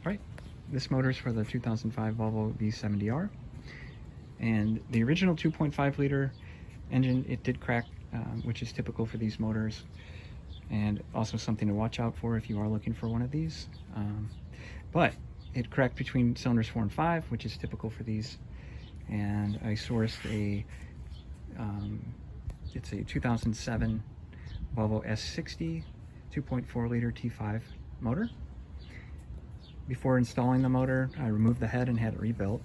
Right, this motor is for the 2005 Volvo V70R, and the original 2.5 liter engine, it did crack, which is typical for these motors, and also something to watch out for if you are looking for one of these. But it cracked between cylinders 4 and 5, which is typical for these, and I sourced it's a 2007 Volvo S60 2.4 liter T5 motor. Before installing the motor, I removed the head and had it rebuilt.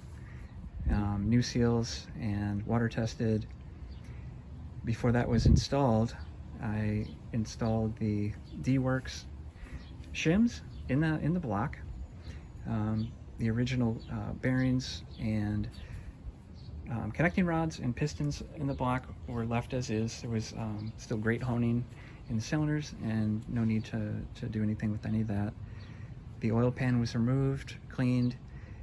New seals and water tested. Before that was installed, I installed the D-Works shims in the block. The original bearings and connecting rods and pistons in the block were left as is. There was still great honing in the cylinders and no need to do anything with any of that. The oil pan was removed, cleaned.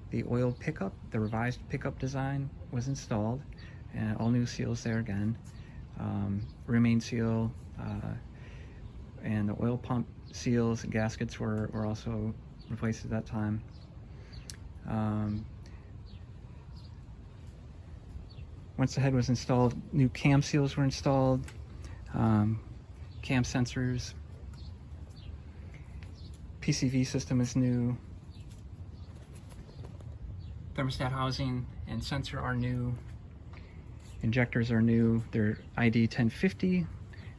The oil pickup, the revised pickup design, was installed, and all new seals there again. Rear main seal and the oil pump seals and gaskets were also replaced at that time. Once the head was installed, new cam seals were installed, cam sensors, PCV system is new, thermostat housing and sensor are new, injectors are new, they're ID 1050,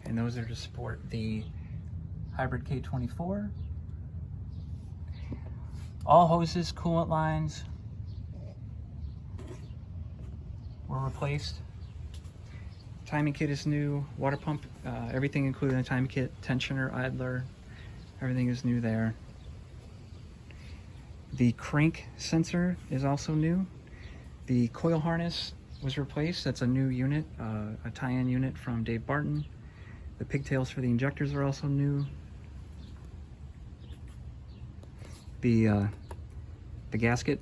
and those are to support the hybrid K24. All hoses, coolant lines were replaced. Timing kit is new, water pump, everything included in the timing kit, tensioner, idler, everything is new there. The crank sensor is also new. The coil harness was replaced. That's a new unit, a tie-in unit from Dave Barton. The pigtails for the injectors are also new. The gasket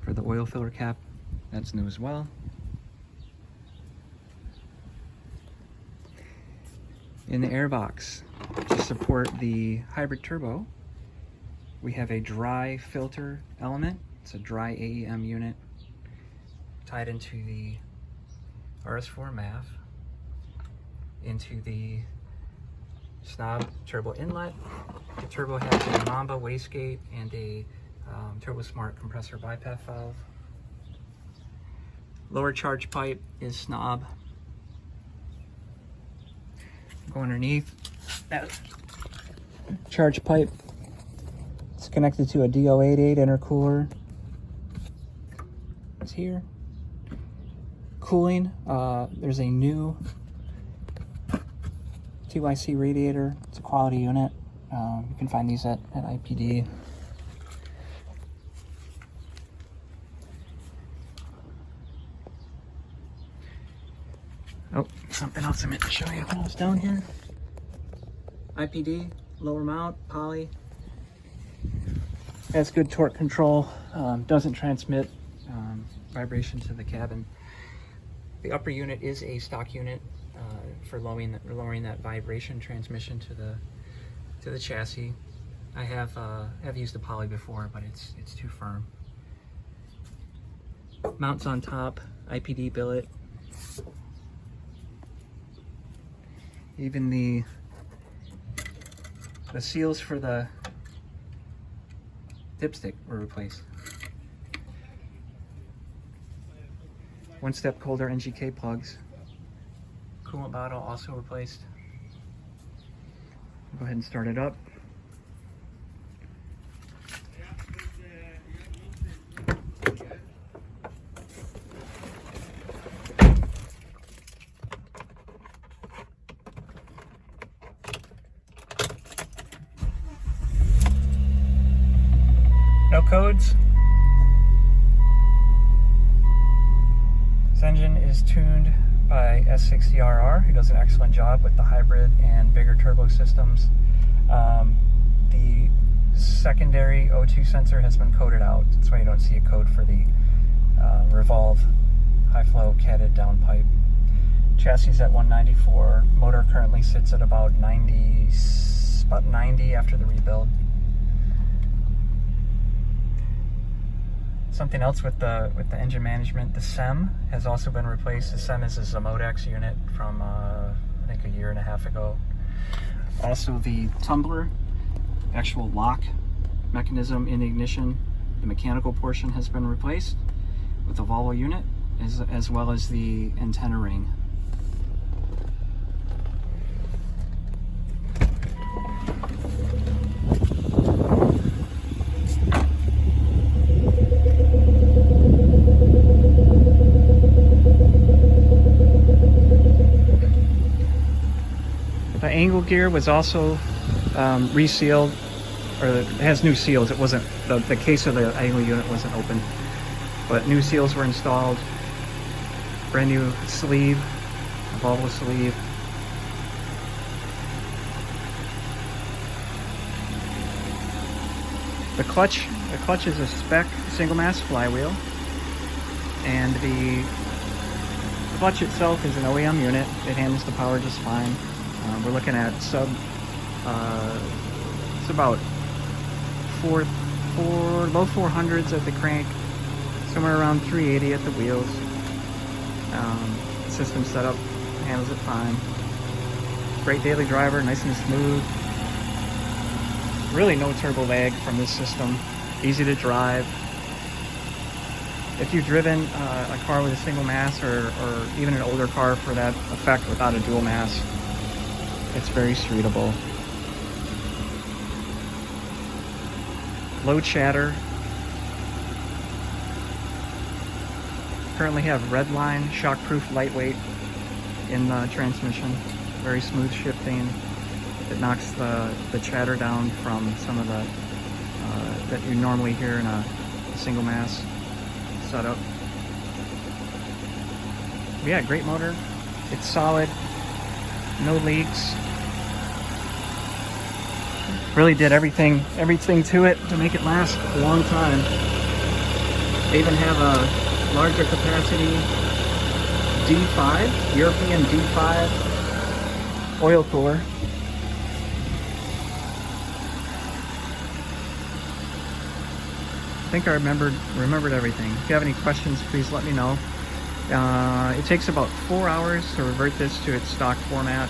for the oil filler cap, that's new as well. In the airbox, to support the hybrid turbo, we have a dry filter element. It's a dry AEM unit tied into the RS4 MAF, into the snob turbo inlet. The turbo has a Mamba wastegate and a Turbo Smart compressor bypass valve. Lower charge pipe is snob. Go underneath that charge pipe. It's connected to a D088 intercooler. It's here. Cooling, there's a new TYC radiator. It's a quality unit. You can find these at IPD. Oh, something else I meant to show you when I was down here. IPD, lower mount, poly. Has good torque control, doesn't transmit vibration to the cabin. The upper unit is a stock unit for lowering that vibration transmission to the chassis. I have used the poly before, but it's too firm. Mounts on top, IPD billet. Even the seals for the dipstick were replaced. One-step Colder NGK plugs. Coolant bottle also replaced. Go ahead and start it up. No codes. This engine is tuned by S60RR, who does an excellent job with the hybrid and bigger turbo systems. The secondary O2 sensor has been coded out. That's why you don't see a code for the Revolve high flow catted downpipe. Chassis is at 194. Motor currently sits at about 90 after the rebuild. Something else with the engine management, the SEM has also been replaced. The SEM is a Zamodex unit from I think a year and a half ago. Also the tumbler, actual lock mechanism in ignition, the mechanical portion has been replaced with a Volvo unit, as well as the antenna ring. The angle gear was also resealed, or it has new seals. It wasn't, the case of the angle unit wasn't open, but new seals were installed. Brand new sleeve, a Volvo sleeve. The clutch is a spec single mass flywheel, and the clutch itself is an OEM unit. It handles the power just fine. We're looking at it's about low 400s at the crank, somewhere around 380 at the wheels. System setup handles it fine. Great daily driver, nice and smooth. Really no turbo lag from this system. Easy to drive. If you've driven a car with a single mass, or even an older car for that effect without a dual mass, it's very streetable. Low chatter. Currently have Redline shockproof lightweight in the transmission. Very smooth shifting. It knocks the chatter down from some of the that you normally hear in a single mass setup. Yeah, great motor. It's solid. No leaks. Really did everything to it to make it last a long time. They even have a larger capacity D5, European D5 oil cooler. I think I remembered everything. If you have any questions, please let me know. It takes about 4 hours to revert this to its stock format.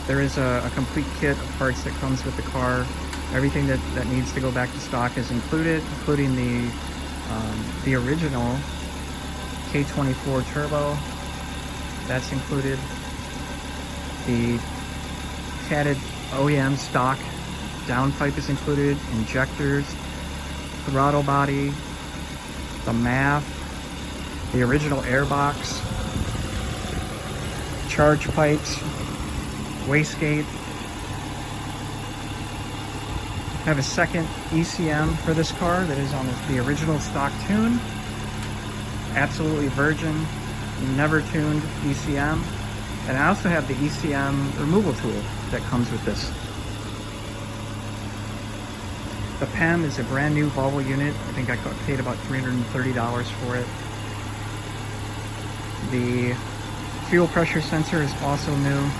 There is a complete kit of parts that comes with the car. Everything that needs to go back to stock is included, including the original K24 turbo. That's included. The catted OEM stock downpipe is included, injectors, throttle body, the MAF, the original airbox, charge pipes, wastegate. I have a second ECM for this car that is on the original stock tune. Absolutely virgin, never tuned ECM. And I also have the ECM removal tool that comes with this. The PEM is a brand new Volvo unit. I think I paid about $330 for it. The fuel pressure sensor is also new.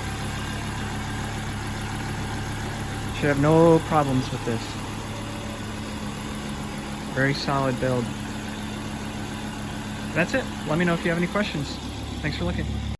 Should have no problems with this. Very solid build. That's it. Let me know if you have any questions. Thanks for looking.